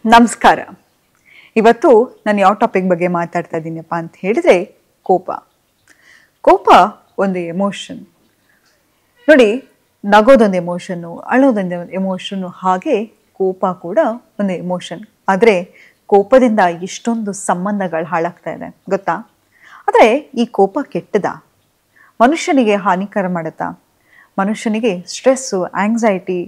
ನಮಸ್ಕಾರ. ಇವತ್ತು ನಾನು ಯಾವ ಟಾಪಿಕ್ ಬಗ್ಗೆ ಮಾತಾಡ್ತಾ ಇದ್ದೀನಪ್ಪ ಅಂತ ಹೇಳಿದ್ರೆ ಕೋಪ. ಕೋಪ ಒಂದು ಎಮೋಷನ್. ನೋಡಿ, ನಗೋದೊಂದು ಎಮೋಷನ್ನು, ಅಳೋದೊಂದು ಎಮೋಷನ್ನು, ಹಾಗೆ ಕೋಪ ಕೂಡ ಒಂದು ಎಮೋಷನ್. ಆದರೆ ಕೋಪದಿಂದ ಇಷ್ಟೊಂದು ಸಂಬಂಧಗಳು ಹಾಳಾಗ್ತಾ ಇದೆ ಗೊತ್ತಾ? ಆದರೆ ಈ ಕೋಪ ಕೆಟ್ಟದ? ಮನುಷ್ಯನಿಗೆ ಹಾನಿಕರ ಮಾಡುತ್ತಾ? ಮನುಷ್ಯನಿಗೆ ಸ್ಟ್ರೆಸ್ಸು, ಆಂಗ್ಸೈಟಿ,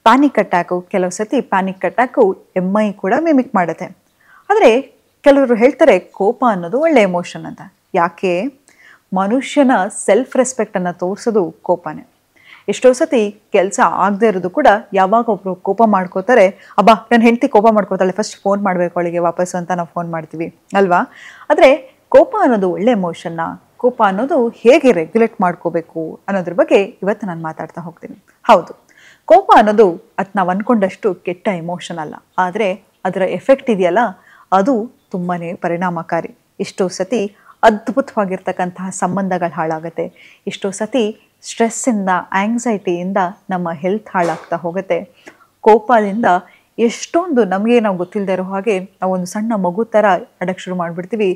ಪ್ಯಾನಿಕ್ ಅಟ್ಯಾಕು, ಕೆಲವು ಸತಿ ಪ್ಯಾನಿಕ್ ಅಟ್ಯಾಕು MI ಕೂಡ ಮಿಮಿಕ್ ಮಾಡುತ್ತೆ. ಆದರೆ ಕೆಲವರು ಹೇಳ್ತಾರೆ ಕೋಪ ಅನ್ನೋದು ಒಳ್ಳೆ ಎಮೋಷನ್ ಅಂತ. ಯಾಕೆ? ಮನುಷ್ಯನ ಸೆಲ್ಫ್ ರೆಸ್ಪೆಕ್ಟನ್ನು ತೋರಿಸೋದು ಕೋಪನೇ. ಎಷ್ಟೋ ಸತಿ ಕೆಲಸ ಆಗದೆ ಇರೋದು ಕೂಡ ಯಾವಾಗ ಒಬ್ಬರು ಕೋಪ ಮಾಡ್ಕೋತಾರೆ, ಅಬ್ಬಾ ನನ್ನ ಹೆಂಡತಿ ಕೋಪ ಮಾಡ್ಕೋತಾಳೆ, ಫಸ್ಟ್ ಫೋನ್ ಮಾಡಬೇಕು ಅವಳಿಗೆ ವಾಪಸ್ಸು ಅಂತ ನಾವು ಫೋನ್ ಮಾಡ್ತೀವಿ ಅಲ್ವಾ? ಆದರೆ ಕೋಪ ಅನ್ನೋದು ಒಳ್ಳೆ ಎಮೋಷನ್ನ, ಕೋಪ ಅನ್ನೋದು ಹೇಗೆ ರೆಗ್ಯುಲೇಟ್ ಮಾಡ್ಕೋಬೇಕು ಅನ್ನೋದ್ರ ಬಗ್ಗೆ ಇವತ್ತು ನಾನು ಮಾತಾಡ್ತಾ ಹೋಗ್ತೀನಿ. ಹೌದು, ಕೋಪ ಅನ್ನೋದು ಅದು ನಾವು ಅಂದ್ಕೊಂಡಷ್ಟು ಕೆಟ್ಟ ಎಮೋಷನ್ ಅಲ್ಲ. ಆದರೆ ಅದರ ಎಫೆಕ್ಟ್ ಇದೆಯಲ್ಲ, ಅದು ತುಂಬಾ ಪರಿಣಾಮಕಾರಿ. ಎಷ್ಟೋ ಸತಿ ಅದ್ಭುತವಾಗಿರ್ತಕ್ಕಂತಹ ಸಂಬಂಧಗಳು ಹಾಳಾಗುತ್ತೆ. ಎಷ್ಟೋ ಸತಿ ಸ್ಟ್ರೆಸ್ಸಿಂದ, ಆಂಗ್ಸೈಟಿಯಿಂದ ನಮ್ಮ ಹೆಲ್ತ್ ಹಾಳಾಗ್ತಾ ಹೋಗುತ್ತೆ. ಕೋಪದಿಂದ ಎಷ್ಟೊಂದು ನಮಗೆ ನಾವು ಗೊತ್ತಿಲ್ಲದೆ ಇರೋ ಹಾಗೆ ನಾವು ಒಂದು ಸಣ್ಣ ಮಗು ಥರ ಆಡೋಕ್ಕೆ ಶುರು ಮಾಡಿಬಿಡ್ತೀವಿ.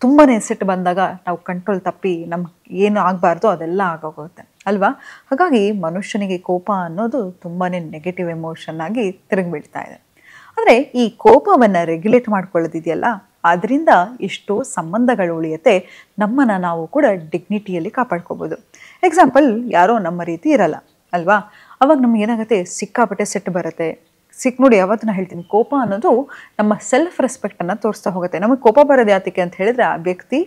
ತುಂಬಾ ಸಿಟ್ಟು ಬಂದಾಗ ನಾವು ಕಂಟ್ರೋಲ್ ತಪ್ಪಿ ನಮ್ಗೆ ಏನು ಆಗಬಾರ್ದು ಅದೆಲ್ಲ ಆಗೋಗುತ್ತೆ ಅಲ್ವಾ? ಹಾಗಾಗಿ ಮನುಷ್ಯನಿಗೆ ಕೋಪ ಅನ್ನೋದು ತುಂಬಾ ನೆಗೆಟಿವ್ ಎಮೋಷನ್ ಆಗಿ ತಿರುಗಿಬಿಡ್ತಾ ಇದೆ. ಆದರೆ ಈ ಕೋಪವನ್ನು ರೆಗ್ಯುಲೇಟ್ ಮಾಡ್ಕೊಳ್ಳೋದಿದೆಯಲ್ಲ, ಅದರಿಂದ ಎಷ್ಟೋ ಸಂಬಂಧಗಳು ಉಳಿಯುತ್ತೆ. ನಮ್ಮನ್ನು ನಾವು ಕೂಡ ಡಿಗ್ನಿಟಿಯಲ್ಲಿ ಕಾಪಾಡ್ಕೋಬೋದು. ಎಕ್ಸಾಂಪಲ್, ಯಾರೋ ನಮ್ಮ ರೀತಿ ಇರಲ್ಲ ಅಲ್ವಾ? ಅವಾಗ ನಮ್ಗೆ ಏನಾಗುತ್ತೆ, ಸಿಕ್ಕಾಪಟ್ಟೆ ಸಿಟ್ಟು ಬರುತ್ತೆ. ನೋಡಿ, ಯಾವತ್ತು ನಾನು ಹೇಳ್ತೀನಿ, ಕೋಪ ಅನ್ನೋದು ನಮ್ಮ ಸೆಲ್ಫ್ ರೆಸ್ಪೆಕ್ಟನ್ನು ತೋರಿಸ್ತಾ ಹೋಗುತ್ತೆ. ನಮಗೆ ಕೋಪ ಬರೋದು ಯಾತಕ್ಕೆ ಅಂತ ಹೇಳಿದ್ರೆ, ಆ ವ್ಯಕ್ತಿ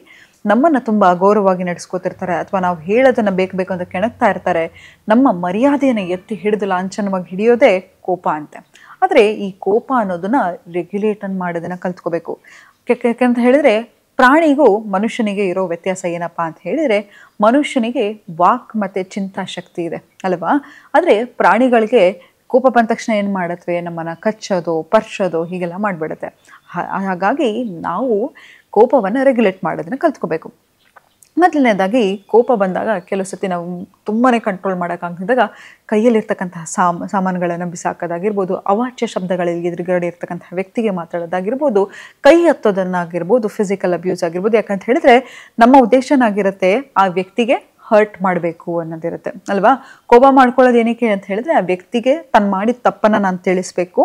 ನಮ್ಮನ್ನು ತುಂಬ ಗೌರವವಾಗಿ ನಡೆಸ್ಕೋತಿರ್ತಾರೆ, ಅಥವಾ ನಾವು ಹೇಳೋದನ್ನು ಬೇಕು ಅಂತ ಕೆಣಕ್ತಾ ಇರ್ತಾರೆ. ನಮ್ಮ ಮರ್ಯಾದೆಯನ್ನು ಎತ್ತಿ ಹಿಡಿದು ಲಾಂಛನವಾಗಿ ಹಿಡಿಯೋದೇ ಕೋಪ ಅಂತ. ಆದರೆ ಈ ಕೋಪ ಅನ್ನೋದನ್ನ ರೆಗ್ಯುಲೇಟನ್ ಮಾಡೋದನ್ನು ಕಲ್ತ್ಕೋಬೇಕು. ಯಾಕೆಂತ ಹೇಳಿದ್ರೆ, ಪ್ರಾಣಿಗೂ ಮನುಷ್ಯನಿಗೆ ಇರೋ ವ್ಯತ್ಯಾಸ ಏನಪ್ಪ ಅಂತ ಹೇಳಿದರೆ, ಮನುಷ್ಯನಿಗೆ ವಾಕ್ ಮತ್ತು ಚಿಂತಾಶಕ್ತಿ ಇದೆ ಅಲ್ವಾ? ಆದರೆ ಪ್ರಾಣಿಗಳಿಗೆ ಕೋಪ ಬಂದ ತಕ್ಷಣ ಏನು ಮಾಡತ್ವೆ, ನಮ್ಮನ್ನು ಕಚ್ಚೋದು, ಪರ್ಚೋದು ಹೀಗೆಲ್ಲ ಮಾಡಿಬಿಡುತ್ತೆ. ಹಾಗಾಗಿ ನಾವು ಕೋಪವನ್ನು ರೆಗ್ಯುಲೇಟ್ ಮಾಡೋದನ್ನು ಕಲ್ತ್ಕೋಬೇಕು. ಮೊದಲನೇದಾಗಿ ಕೋಪ ಬಂದಾಗ ಕೆಲವು ಸತಿ ನಾವು ತುಂಬಾ ಕಂಟ್ರೋಲ್ ಮಾಡೋಕ್ಕಾಗದಾಗ ಕೈಯಲ್ಲಿರ್ತಕ್ಕಂತಹ ಸಾಮಾನುಗಳನ್ನು ಬಿಸಾಕೋದಾಗಿರ್ಬೋದು, ಅವಾಚ್ಯ ಶಬ್ದಗಳಲ್ಲಿ ಎದುರುಗಡೆ ಇರ್ತಕ್ಕಂತಹ ವ್ಯಕ್ತಿಗೆ ಮಾತಾಡೋದಾಗಿರ್ಬೋದು, ಕೈ ಹತ್ತೋದನ್ನಾಗಿರ್ಬೋದು, ಫಿಸಿಕಲ್ ಅಬ್ಯೂಸ್ ಆಗಿರ್ಬೋದು. ಯಾಕಂತ ಹೇಳಿದ್ರೆ ನಮ್ಮ ಉದ್ದೇಶನಾಗಿರುತ್ತೆ ಆ ವ್ಯಕ್ತಿಗೆ ಹರ್ಟ್ ಮಾಡಬೇಕು ಅನ್ನೋದಿರುತ್ತೆ ಅಲ್ವಾ? ಕೋಪ ಮಾಡ್ಕೊಳ್ಳೋದು ಏನಕ್ಕೆ ಅಂತ ಹೇಳಿದ್ರೆ, ಆ ವ್ಯಕ್ತಿಗೆ ತಾನು ಮಾಡಿದ ತಪ್ಪನ್ನು ನಾನು ತಿಳಿಸ್ಬೇಕು,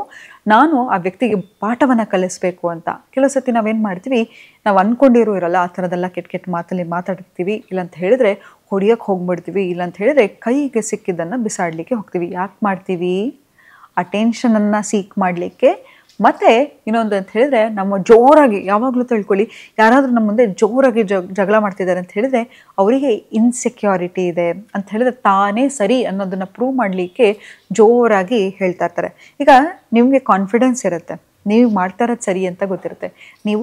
ನಾನು ಆ ವ್ಯಕ್ತಿಗೆ ಪಾಠವನ್ನು ಕಲಿಸ್ಬೇಕು ಅಂತ. ಕೆಲವು ಸತಿ ನಾವೇನು ಮಾಡ್ತೀವಿ, ನಾವು ಅಂದ್ಕೊಂಡಿರೋ ಇರಲ್ಲ, ಆ ಥರದೆಲ್ಲ ಕೆಟ್ಟ ಮಾತಲ್ಲಿ ಮಾತಾಡ್ತೀವಿ. ಇಲ್ಲಂತ ಹೇಳಿದ್ರೆ ಹೊಡಿಯೋಕ್ಕೆ ಹೋಗ್ಬಿಡ್ತೀವಿ. ಇಲ್ಲಂತ ಹೇಳಿದ್ರೆ ಕೈಗೆ ಸಿಕ್ಕಿದ್ದನ್ನು ಬಿಸಾಡಲಿಕ್ಕೆ ಹೋಗ್ತೀವಿ. ಯಾಕೆ ಮಾಡ್ತೀವಿ? ಅಟೆನ್ಷನನ್ನು ಸೀಕ್ ಮಾಡಲಿಕ್ಕೆ. ಮತ್ತು ಇನ್ನೊಂದು ಅಂತ ಹೇಳಿದ್ರೆ, ನಮ್ಮ ಜೋರಾಗಿ ಯಾವಾಗಲೂ ತಿಳ್ಕೊಳ್ಳಿ, ಯಾರಾದರೂ ನಮ್ಮ ಮುಂದೆ ಜೋರಾಗಿ ಜಗಳ ಮಾಡ್ತಿದ್ದಾರೆ ಅಂತ ಹೇಳಿದ್ರೆ ಅವರಿಗೆ ಇನ್ಸೆಕ್ಯೂರಿಟಿ ಇದೆ ಅಂತ ಹೇಳಿದ್ರೆ ತಾನೇ ಸರಿ ಅನ್ನೋದನ್ನು ಪ್ರೂವ್ ಮಾಡಲಿಕ್ಕೆ ಜೋರಾಗಿ ಹೇಳ್ತಾ ಇರ್ತಾರೆ. ಈಗ ನಿಮಗೆ ಕಾನ್ಫಿಡೆನ್ಸ್ ಇರುತ್ತೆ, ನೀವು ಮಾಡ್ತಾ ಇರೋದು ಸರಿ ಅಂತ ಗೊತ್ತಿರುತ್ತೆ, ನೀವು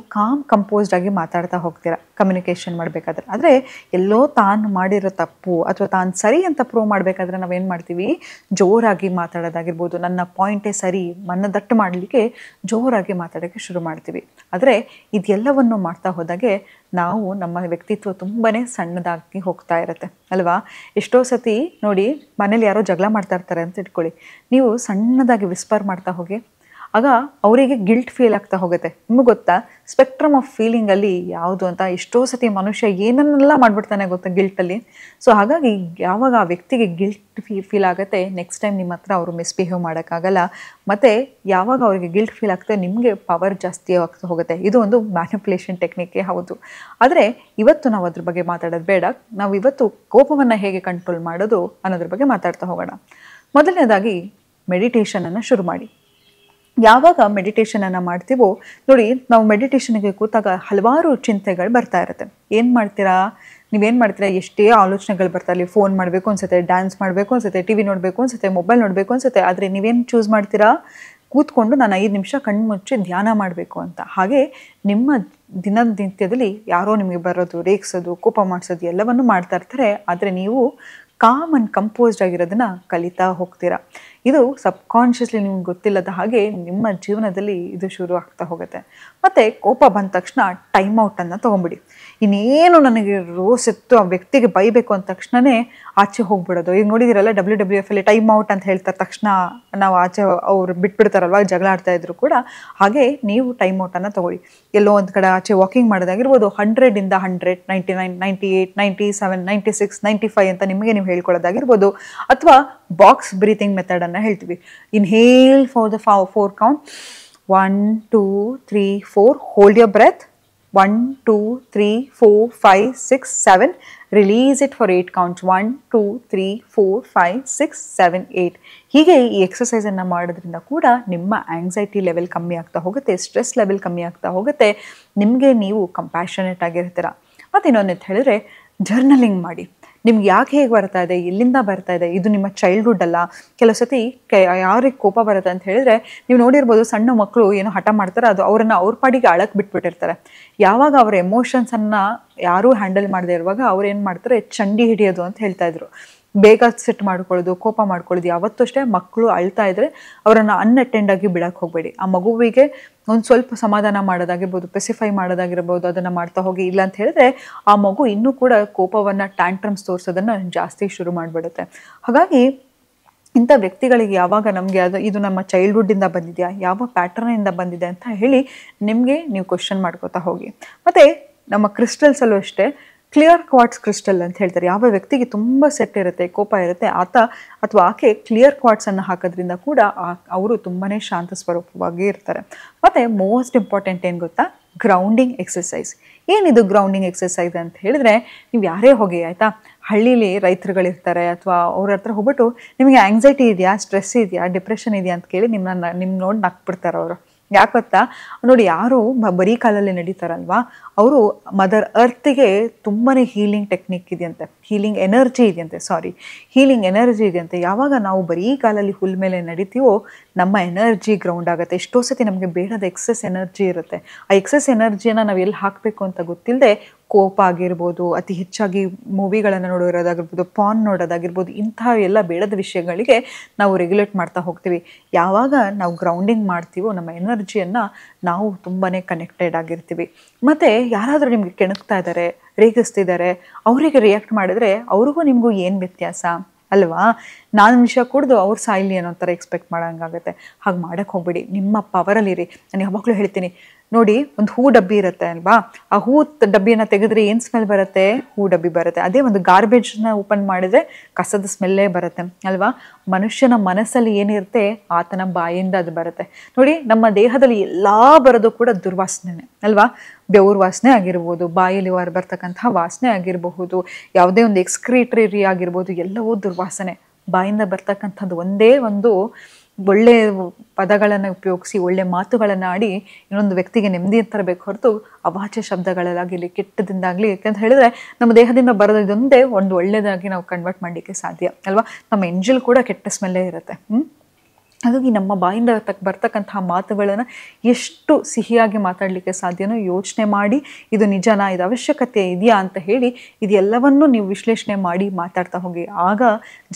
ಕಂಪೋಸ್ಡ್ ಆಗಿ ಮಾತಾಡ್ತಾ ಹೋಗ್ತೀರಾ ಕಮ್ಯುನಿಕೇಷನ್ ಮಾಡಬೇಕಾದ್ರೆ. ಆದರೆ ಎಲ್ಲೋ ತಾನು ಮಾಡಿರೋ ತಪ್ಪು ಅಥವಾ ತಾನು ಸರಿ ಅಂತ ಪ್ರೂವ್ ಮಾಡಬೇಕಾದ್ರೆ ನಾವೇನು ಮಾಡ್ತೀವಿ, ಜೋರಾಗಿ ಮಾತಾಡೋದಾಗಿರ್ಬೋದು, ನನ್ನ ಪಾಯಿಂಟೇ ಸರಿ, ಮನದಟ್ಟು ಮಾಡಲಿಕ್ಕೆ ಜೋರಾಗಿ ಮಾತಾಡೋಕ್ಕೆ ಶುರು ಮಾಡ್ತೀವಿ. ಆದರೆ ಇದೆಲ್ಲವನ್ನು ಮಾಡ್ತಾ ಹೋದಾಗೆ ನಾವು ನಮ್ಮ ವ್ಯಕ್ತಿತ್ವ ತುಂಬಾ ಸಣ್ಣದಾಗಿ ಹೋಗ್ತಾ ಇರುತ್ತೆ ಅಲ್ವಾ? ಎಷ್ಟೋ ಸತಿ ನೋಡಿ, ಮನೇಲಿ ಯಾರೋ ಜಗಳ ಮಾಡ್ತಾ ಇರ್ತಾರೆ ಅಂತ ಇಟ್ಕೊಳ್ಳಿ, ನೀವು ಸಣ್ಣದಾಗಿ ವಿಸ್ಪರ್ ಮಾಡ್ತಾ ಹೋಗಿ, ಆಗ ಅವರಿಗೆ ಗಿಲ್ಟ್ ಫೀಲ್ ಆಗ್ತಾ ಹೋಗುತ್ತೆ. ನಿಮಗೆ ಗೊತ್ತಾ, ಸ್ಪೆಕ್ಟ್ರಮ್ ಆಫ್ ಫೀಲಿಂಗಲ್ಲಿ ಯಾವುದು ಅಂತ ಎಷ್ಟೋ ಸತಿ ಮನುಷ್ಯ ಏನನ್ನೆಲ್ಲ ಮಾಡಿಬಿಡ್ತಾನೆ ಗೊತ್ತಾ ಗಿಲ್ಟಲ್ಲಿ. ಸೊ ಹಾಗಾಗಿ ಯಾವಾಗ ಆ ವ್ಯಕ್ತಿಗೆ ಗಿಲ್ಟ್ ಫೀಲ್ ಆಗುತ್ತೆ, ನೆಕ್ಸ್ಟ್ ಟೈಮ್ ನಿಮ್ಮ ಹತ್ರ ಅವರು ಮಿಸ್ಬಿಹೇವ್ ಮಾಡೋಕ್ಕಾಗಲ್ಲ. ಮತ್ತು ಯಾವಾಗ ಅವರಿಗೆ ಗಿಲ್ಟ್ ಫೀಲ್ ಆಗ್ತದೆ, ನಿಮಗೆ ಪವರ್ ಜಾಸ್ತಿ ಆಗ್ತಾ ಹೋಗುತ್ತೆ. ಇದು ಒಂದು ಮ್ಯಾನಿಪುಲೇಷನ್ ಟೆಕ್ನಿಕ್ಕೇ ಹೌದು. ಆದರೆ ಇವತ್ತು ನಾವು ಅದ್ರ ಬಗ್ಗೆ ಮಾತಾಡೋದು ಬೇಡ. ನಾವು ಇವತ್ತು ಕೋಪವನ್ನು ಹೇಗೆ ಕಂಟ್ರೋಲ್ ಮಾಡೋದು ಅನ್ನೋದ್ರ ಬಗ್ಗೆ ಮಾತಾಡ್ತಾ ಹೋಗೋಣ. ಮೊದಲನೇದಾಗಿ ಮೆಡಿಟೇಷನನ್ನು ಶುರು ಮಾಡಿ. ಯಾವಾಗ ಮೆಡಿಟೇಷನನ್ನು ಮಾಡ್ತೀವೋ ನೋಡಿ, ನಾವು ಮೆಡಿಟೇಷನ್ಗೆ ಕೂತಾಗ ಹಲವಾರು ಚಿಂತೆಗಳು ಬರ್ತಾ ಇರುತ್ತೆ. ನೀವೇನು ಮಾಡ್ತೀರಾ, ಎಷ್ಟೇ ಆಲೋಚನೆಗಳು ಬರ್ತಾ ಇರಲಿ, ಫೋನ್ ಮಾಡಬೇಕು ಅನ್ಸುತ್ತೆ, ಡ್ಯಾನ್ಸ್ ಮಾಡಬೇಕು ಅನ್ಸುತ್ತೆ, TV ನೋಡಬೇಕು ಅನ್ಸುತ್ತೆ, ಮೊಬೈಲ್ ನೋಡಬೇಕು ಅನ್ಸುತ್ತೆ. ಆದರೆ ನೀವೇನು ಚೂಸ್ ಮಾಡ್ತೀರಾ, ಕೂತ್ಕೊಂಡು ನಾನು 5 ನಿಮಿಷ ಕಣ್ಣು ಮುಚ್ಚಿ ಧ್ಯಾನ ಮಾಡಬೇಕು ಅಂತ. ಹಾಗೆ ನಿಮ್ಮ ದಿನನಿತ್ಯದಲ್ಲಿ ಯಾರೋ ನಿಮಗೆ ಬರೋದು, ರೇಗಿಸೋದು, ಕೋಪ ಮಾಡಿಸೋದು ಎಲ್ಲವನ್ನೂ ಮಾಡ್ತಾ ಇರ್ತಾರೆ. ಆದರೆ ನೀವು ಕಾಮ್ ಅಂಡ್ ಕಂಪೋಸ್ಡ್ ಆಗಿರೋದನ್ನ ಕಲಿತಾ ಹೋಗ್ತೀರಾ. ಇದು ಸಬ್ಕಾನ್ಷಿಯಸ್ಲಿ ನಿಮ್ಗೆ ಗೊತ್ತಿಲ್ಲದ ಹಾಗೆ ನಿಮ್ಮ ಜೀವನದಲ್ಲಿ ಇದು ಶುರು ಆಗ್ತಾ ಹೋಗುತ್ತೆ. ಮತ್ತು ಕೋಪ ಬಂದ ತಕ್ಷಣ ಟೈಮ್ ಔಟನ್ನು ತೊಗೊಂಬಿಡಿ. ಇನ್ನೇನು ನನಗೆ ರೋಸ್ ಎತ್ತು ಆ ವ್ಯಕ್ತಿಗೆ ಬೈಬೇಕು ಅಂದ ತಕ್ಷಣವೇ ಆಚೆ ಹೋಗ್ಬಿಡೋದು. ಈಗ ನೋಡಿದಿರಲ್ಲ WWF ಅಲ್ಲಿ ಟೈಮ್ ಔಟ್ ಅಂತ ಹೇಳ್ತಾರೆ, ತಕ್ಷಣ ನಾವು ಆಚೆ ಅವ್ರು ಬಿಟ್ಬಿಡ್ತಾರಲ್ವ, ಜಗಳ ಆಡ್ತಾ ಇದ್ರು ಕೂಡ. ಹಾಗೆ ನೀವು ಟೈಮ್ ಔಟನ್ನು ತೊಗೊಳ್ಳಿ. ಎಲ್ಲೋ ಒಂದು ಕಡೆ ಆಚೆ ವಾಕಿಂಗ್ ಮಾಡೋದಾಗಿರ್ಬೋದು, 100ಇಂದ 100, 99, 98, 97, 96, 95 ಅಂತ ನಿಮಗೆ ನೀವು ಹೇಳ್ಕೊಳ್ಳೋದಾಗಿರ್ಬೋದು. ಅಥವಾ ಬಾಕ್ಸ್ ಬ್ರೀತಿಂಗ್ ಮೆಥಡನ್ನು ಹೇಳ್ತೀವಿ. Inhale for the 4 count, 1 2 3 4, hold your breath, 1 2 3 4 5 6 7, release it for 8 counts, 1 2 3 4 5 6 7 8. ಹೀಗೆ ಈ ಎಕ್ಸಸೈಸನ್ನು ಮಾಡೋದ್ರಿಂದ ಕೂಡ ನಿಮ್ಮ ಆಂಗ್ಸೈಟಿ ಲೆವೆಲ್ ಕಮ್ಮಿ ಆಗ್ತಾ ಹೋಗುತ್ತೆ, ಸ್ಟ್ರೆಸ್ ಲೆವೆಲ್ ಕಮ್ಮಿ ಆಗ್ತಾ ಹೋಗುತ್ತೆ, ನಿಮಗೆ ನೀವು ಕಂಪ್ಯಾಷನೇಟ್ ಆಗಿರ್ತೀರ. ಮತ್ತು ಇನ್ನೊಂದು ಅಂತ ಹೇಳಿದ್ರೆ ಜರ್ನಲಿಂಗ್ ಮಾಡಿ. ನಿಮ್ಗೆ ಯಾಕೆ ಹೇಗೆ ಬರ್ತಾ ಇದೆ, ಎಲ್ಲಿಂದ ಬರ್ತಾ ಇದೆ, ಇದು ನಿಮ್ಮ ಚೈಲ್ಡ್ಹುಡ್ ಅಲ್ಲ. ಕೆಲವು ಸತಿ ಯಾರಿಗೆ ಕೋಪ ಬರುತ್ತೆ ಅಂತ ಹೇಳಿದ್ರೆ, ನೀವು ನೋಡಿರ್ಬೋದು ಸಣ್ಣ ಮಕ್ಕಳು ಏನೋ ಹಠ ಮಾಡ್ತಾರೆ, ಅದು ಅವರನ್ನು ಅವ್ರ ಪಾಡಿಗೆ ಅಳಕ್ಕೆ ಬಿಟ್ಬಿಟ್ಟಿರ್ತಾರೆ. ಯಾವಾಗ ಅವರ ಎಮೋಷನ್ಸನ್ನು ಯಾರೂ ಹ್ಯಾಂಡಲ್ ಮಾಡದೇ ಇರುವಾಗ ಅವ್ರು ಏನು ಮಾಡ್ತಾರೆ, ಚಂಡಿ ಹಿಡಿಯೋದು ಅಂತ ಹೇಳ್ತಾ ಇದ್ರು. ಬೇಗ ಸೆಟ್ ಮಾಡ್ಕೊಳ್ಳೋದು, ಕೋಪ ಮಾಡ್ಕೊಳ್ಳೋದು. ಯಾವತ್ತೂ ಅಷ್ಟೇ ಮಕ್ಕಳು ಅಳ್ತಾ ಇದ್ರೆ ಅವರನ್ನು ಅನ್ಅಟೆಂಡ್ ಆಗಿ ಬಿಡಕ್ಕೆ ಹೋಗಬೇಡಿ. ಆ ಮಗುವಿಗೆ ಒಂದು ಸ್ವಲ್ಪ ಸಮಾಧಾನ ಮಾಡೋದಾಗಿರ್ಬೋದು, ಪೆಸಿಫೈ ಮಾಡೋದಾಗಿರ್ಬೋದು, ಅದನ್ನು ಮಾಡ್ತಾ ಹೋಗಿ. ಇಲ್ಲ ಅಂತ ಹೇಳಿದ್ರೆ ಆ ಮಗು ಇನ್ನೂ ಕೂಡ ಕೋಪವನ್ನು, ಟ್ಯಾಂಟ್ರಮ್ಸ್ ತೋರಿಸೋದನ್ನು ಜಾಸ್ತಿ ಶುರು ಮಾಡಿಬಿಡುತ್ತೆ. ಹಾಗಾಗಿ ಇಂಥ ವ್ಯಕ್ತಿಗಳಿಗೆ ಯಾವಾಗ ನಮಗೆ ಇದು ನಮ್ಮ ಚೈಲ್ಡ್ಹುಡ್ಡಿಂದ ಬಂದಿದೆಯಾ, ಯಾವ ಪ್ಯಾಟರ್ನಿಂದ ಬಂದಿದೆ ಅಂತ ಹೇಳಿ ನಿಮಗೆ ನೀವು ಕ್ವಶನ್ ಮಾಡ್ಕೋತಾ ಹೋಗಿ. ಮತ್ತು ನಮ್ಮ ಕ್ರಿಸ್ಟಲ್ಸಲ್ಲೂ ಅಷ್ಟೇ ಕ್ಲಿಯರ್ ಕ್ವಾರ್ಟ್ಸ್ ಕ್ರಿಸ್ಟಲ್ ಅಂತ ಹೇಳ್ತಾರೆ. ಯಾವ ವ್ಯಕ್ತಿಗೆ ತುಂಬ ಸೆಟ್ ಇರುತ್ತೆ, ಕೋಪ ಇರುತ್ತೆ, ಆತ ಅಥವಾ ಆಕೆ ಕ್ಲಿಯರ್ ಕ್ವಾರ್ಟ್ಸನ್ನು ಹಾಕೋದ್ರಿಂದ ಕೂಡ ಅವರು ತುಂಬಾ ಶಾಂತ ಸ್ವರೂಪವಾಗಿ ಇರ್ತಾರೆ. ಮತ್ತು ಮೋಸ್ಟ್ ಇಂಪಾರ್ಟೆಂಟ್ ಏನು ಗೊತ್ತಾ, ಗ್ರೌಂಡಿಂಗ್ ಎಕ್ಸಸೈಸ್. ಏನಿದು ಗ್ರೌಂಡಿಂಗ್ ಎಕ್ಸಸೈಸ್ ಅಂತ ಹೇಳಿದ್ರೆ, ನೀವು ಯಾರೇ ಹೋಗಿ ಆಯಿತಾ, ಹಳ್ಳೀಲಿ ರೈತರುಗಳಿರ್ತಾರೆ, ಅಥವಾ ಅವ್ರ ಹತ್ರ ಹೋಗ್ಬಿಟ್ಟು ನಿಮಗೆ ಆಂಗ್ಸೈಟಿ ಇದೆಯಾ, ಸ್ಟ್ರೆಸ್ ಇದೆಯಾ, ಡಿಪ್ರೆಷನ್ ಇದೆಯಾ ಅಂತ ಕೇಳಿ ನಿಮ್ಮ ನೋಡಿ ನಕ್ಬಿಡ್ತಾರೆ ಅವರು. ಯಾಕೆ ಗೊತ್ತಾ, ನೋಡಿ ಯಾರು ಬರೀ ಕಾಲಲ್ಲಿ ನಡೀತಾರಲ್ವಾ, ಅವರು ಮದರ್ ಅರ್ತಿಗೆ ತುಂಬಾ ಹೀಲಿಂಗ್ ಟೆಕ್ನಿಕ್ ಇದೆಯಂತೆ, ಹೀಲಿಂಗ್ ಎನರ್ಜಿ ಇದೆಯಂತೆ. ಯಾವಾಗ ನಾವು ಬರೀ ಕಾಲಲ್ಲಿ ಹುಲ್ ಮೇಲೆ ನಡೀತೀವೋ ನಮ್ಮ ಎನರ್ಜಿ ಗ್ರೌಂಡ್ ಆಗುತ್ತೆ. ಎಷ್ಟೋ ಸತಿ ನಮಗೆ ಬೇಡದ ಎಕ್ಸೆಸ್ ಎನರ್ಜಿ ಇರುತ್ತೆ. ಆ ಎಕ್ಸೆಸ್ ಎನರ್ಜಿಯನ್ನು ನಾವು ಎಲ್ಲಿ ಹಾಕಬೇಕು ಅಂತ ಗೊತ್ತಿಲ್ಲದೆ ಕೋಪ ಆಗಿರ್ಬೋದು, ಅತಿ ಹೆಚ್ಚಾಗಿ ಮೂವಿಗಳನ್ನು ನೋಡೋದಾಗಿರ್ಬೋದು, ಪಾನ್ ನೋಡೋದಾಗಿರ್ಬೋದು, ಇಂತಹ ಎಲ್ಲ ಬೇಡದ ವಿಷಯಗಳಿಗೆ ನಾವು ರೆಗ್ಯುಲೇಟ್ ಮಾಡ್ತಾ ಹೋಗ್ತೀವಿ. ಯಾವಾಗ ನಾವು ಗ್ರೌಂಡಿಂಗ್ ಮಾಡ್ತೀವೋ ನಮ್ಮ ಎನರ್ಜಿಯನ್ನು ನಾವು ತುಂಬಾ ಕನೆಕ್ಟೆಡ್ ಆಗಿರ್ತೀವಿ. ಮತ್ತು ಯಾರಾದರೂ ನಿಮಗೆ ಕೆಣಕ್ತಾ ಇದ್ದಾರೆ, ರೇಗಿಸ್ತಿದ್ದಾರೆ, ಅವರಿಗೆ ರಿಯಾಕ್ಟ್ ಮಾಡಿದ್ರೆ ಅವ್ರಿಗೂ ನಿಮಗೂ ಏನು ವ್ಯತ್ಯಾಸ ಅಲ್ವಾ? ನಾನು ವಿಷಯ ಕುಡಿದು ಅವ್ರು ಸಾಯಿಲಿ ಅನ್ನೋ ಥರ ಎಕ್ಸ್ಪೆಕ್ಟ್ ಮಾಡೋಂಗಾಗುತ್ತೆ. ಹಾಗೆ ಮಾಡೋಕ್ಕೆ ಹೋಗ್ಬೇಡಿ, ನಿಮ್ಮ ಪವರಲ್ಲಿರಿ. ನಾನು ಯಾವಾಗಲೂ ಹೇಳ್ತೀನಿ ನೋಡಿ, ಒಂದು ಹೂ ಡಬ್ಬಿ ಇರುತ್ತೆ ಅಲ್ವಾ, ಆ ಹೂ ಡಬ್ಬಿಯನ್ನು ತೆಗೆದ್ರೆ ಏನು ಸ್ಮೆಲ್ ಬರುತ್ತೆ, ಹೂ ಡಬ್ಬಿ ಬರುತ್ತೆ. ಅದೇ ಒಂದು ಗಾರ್ಬೇಜ್ನ ಓಪನ್ ಮಾಡಿದರೆ ಕಸದ ಸ್ಮೆಲ್ಲೇ ಬರುತ್ತೆ ಅಲ್ವಾ? ಮನುಷ್ಯನ ಮನಸ್ಸಲ್ಲಿ ಏನಿರುತ್ತೆ ಆತನ ಬಾಯಿಂದ ಅದು ಬರುತ್ತೆ. ನೋಡಿ, ನಮ್ಮ ದೇಹದಲ್ಲಿ ಎಲ್ಲ ಬರೋದು ಕೂಡ ದುರ್ವಾಸನೆ ಅಲ್ವಾ? ಬೆವರು ವಾಸನೆ ಆಗಿರ್ಬೋದು, ಬಾಯಲ್ಲಿ ಬರ್ತಕ್ಕಂತಹ ವಾಸನೆ ಆಗಿರಬಹುದು, ಯಾವುದೇ ಒಂದು ಎಕ್ಸ್ಕ್ರೀಟರಿ ಆಗಿರ್ಬೋದು, ಎಲ್ಲವೂ ದುರ್ವಾಸನೆ. ಬಾಯಿಂದ ಬರ್ತಕ್ಕಂಥದ್ದು ಒಂದೇ ಒಂದು ಒಳ್ಳೆ ಪದಗಳನ್ನು ಉಪಯೋಗಿಸಿ, ಒಳ್ಳೆ ಮಾತುಗಳನ್ನು ಆಡಿ ಇನ್ನೊಂದು ವ್ಯಕ್ತಿಗೆ ನೆಮ್ಮದಿ ತರಬೇಕು ಹೊರತು ಅವಾಚ್ಯ ಶಬ್ದಗಳಲ್ಲಾಗಲಿ, ಕೆಟ್ಟದಿಂದಾಗಲಿ. ಯಾಕಂತ ಹೇಳಿದ್ರೆ ನಮ್ಮ ದೇಹದಿಂದ ಬರೋದು ಇದೊಂದೇ ಒಂದು ಒಳ್ಳೆಯದಾಗಿ ನಾವು ಕನ್ವರ್ಟ್ ಮಾಡಲಿಕ್ಕೆ ಸಾಧ್ಯ ಅಲ್ವಾ? ನಮ್ಮ ಎಂಜಿಲ್ ಕೂಡ ಕೆಟ್ಟ ಸ್ಮೆಲ್ಲೇ ಇರುತ್ತೆ. ಹಾಗಾಗಿ ನಮ್ಮ ಬಾಯಿಂದ ಬರ್ತಕ್ಕಂತಹ ಮಾತುಗಳನ್ನು ಎಷ್ಟು ಸಿಹಿಯಾಗಿ ಮಾತಾಡಲಿಕ್ಕೆ ಸಾಧ್ಯನೋ ಯೋಚನೆ ಮಾಡಿ, ಇದು ನಿಜನಾ, ಇದು ಅವಶ್ಯಕತೆ ಇದೆಯಾ ಅಂತ ಹೇಳಿ ಇದೆಲ್ಲವನ್ನೂ ನೀವು ವಿಶ್ಲೇಷಣೆ ಮಾಡಿ ಮಾತಾಡ್ತಾ ಹೋಗಿ. ಆಗ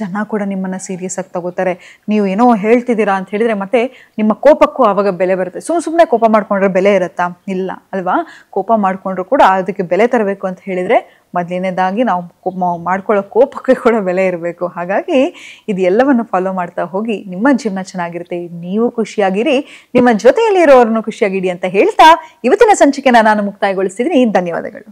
ಜನ ಕೂಡ ನಿಮ್ಮನ್ನು ಸೀರಿಯಸ್ ಆಗಿ ತಗೋತಾರೆ. ನೀವು ಏನೋ ಹೇಳ್ತಿದ್ದೀರಾ ಅಂತ ಹೇಳಿದರೆ ಮತ್ತೆ ನಿಮ್ಮ ಕೋಪಕ್ಕೂ ಆವಾಗ ಬೆಲೆ ಬರುತ್ತೆ. ಸುಮ್ಮನೆ ಕೋಪ ಮಾಡ್ಕೊಂಡ್ರೆ ಬೆಲೆ ಇರುತ್ತಾ? ಇಲ್ಲ ಅಲ್ವಾ? ಕೋಪ ಮಾಡಿಕೊಂಡ್ರು ಕೂಡ ಅದಕ್ಕೆ ಬೆಲೆ ತರಬೇಕು ಅಂತ ಹೇಳಿದರೆ ಮೊದಲನೇದಾಗಿ ನಾವು ಮಾಡ್ಕೊಳ್ಳೋ ಕೋಪಕ್ಕೆ ಕೂಡ ಬೆಲೆ ಇರಬೇಕು. ಹಾಗಾಗಿ ಇದು ಎಲ್ಲವನ್ನು ಫಾಲೋ ಮಾಡ್ತಾ ಹೋಗಿ ನಿಮ್ಮ ಜೀವನ ಚೆನ್ನಾಗಿರುತ್ತೆ, ನೀವು ಖುಷಿಯಾಗಿರಿ, ನಿಮ್ಮ ಜೊತೆಯಲ್ಲಿ ಇರೋರನ್ನು ಖುಷಿಯಾಗಿಡಿ ಅಂತ ಹೇಳ್ತಾ ಇವತ್ತಿನ ಸಂಚಿಕೆನ ನಾನು ಮುಕ್ತಾಯಗೊಳಿಸ್ತಿದ್ದೀನಿ. ಧನ್ಯವಾದಗಳು.